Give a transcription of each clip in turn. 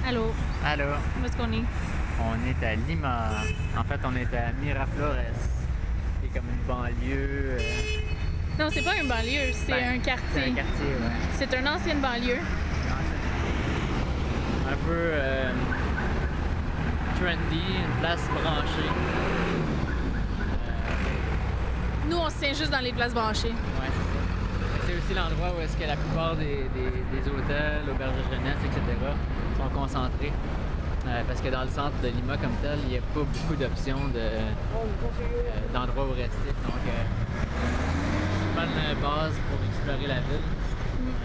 Allô, Allô, où est-ce qu'on est? on est à Lima. En fait, on est à Miraflores. C'est comme une banlieue. Non, c'est pas une banlieue, c'est un quartier. C'est un quartier, ouais. C'est une ancienne banlieue. Un peu trendy, une place branchée. Nous, on se tient juste dans les places branchées. Ouais, c'est ça. C'est aussi l'endroit où est-ce que la plupart des hôtels, auberges de jeunesse, etc. sont concentrés. Parce que dans le centre de Lima comme tel, il n'y a pas beaucoup d'options d'endroits où rester. Donc, une bonne base pour explorer la ville. Donc,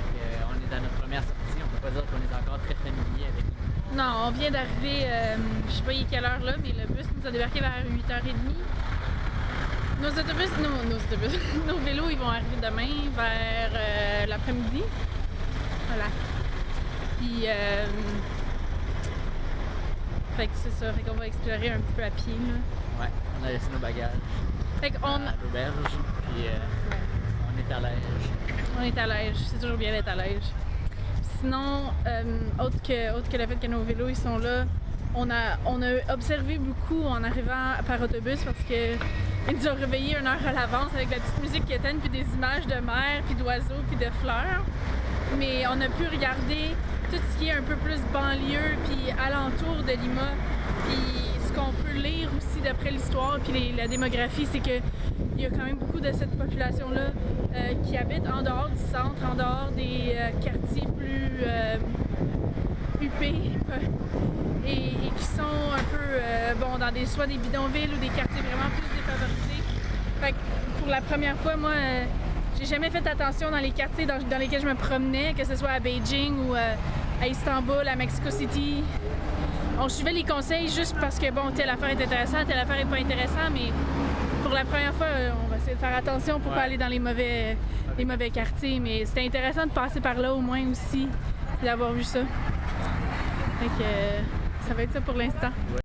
on est à notre première sortie. On ne peut pas dire qu'on est encore très familier avec Lima. Non, on vient d'arriver, je sais pas il est quelle heure là, mais le bus nous a débarqué vers 8h30. Nos vélos, ils vont arriver demain vers l'après-midi. Voilà. Puis, fait que c'est ça, fait qu'on va explorer un petit peu à pied, là. Ouais, on a laissé nos bagages Fait qu'on à l'auberge, puis on est à l'âge. On est à l'âge, c'est toujours bien d'être à l'âge. Sinon, autre que le fait que nos vélos ils sont là, on a observé beaucoup en arrivant par autobus parce que ils nous ont réveillés 1 heure à l'avance avec la petite musique quétaine, puis des images de mer, puis d'oiseaux, puis de fleurs. Mais on a pu regarder tout ce qui est un peu plus banlieue, puis alentour de Lima. Puis ce qu'on peut lire aussi d'après l'histoire, puis la démographie, c'est qu'il y a quand même beaucoup de cette population-là qui habite en dehors du centre, en dehors des quartiers plus huppés et qui sont un peu dans soit des bidonvilles ou des quartiers vraiment plus défavorisés. Fait que pour la première fois, moi, j'ai jamais fait attention dans les quartiers dans lesquels je me promenais, que ce soit à Beijing ou à Istanbul, à Mexico City. On suivait les conseils juste parce que, bon, telle affaire est intéressante, telle affaire est pas intéressante, mais pour la première fois, on va essayer de faire attention pour pas aller dans les mauvais quartiers. Mais c'était intéressant de passer par là au moins aussi, d'avoir vu ça. Fait que ça va être ça pour l'instant.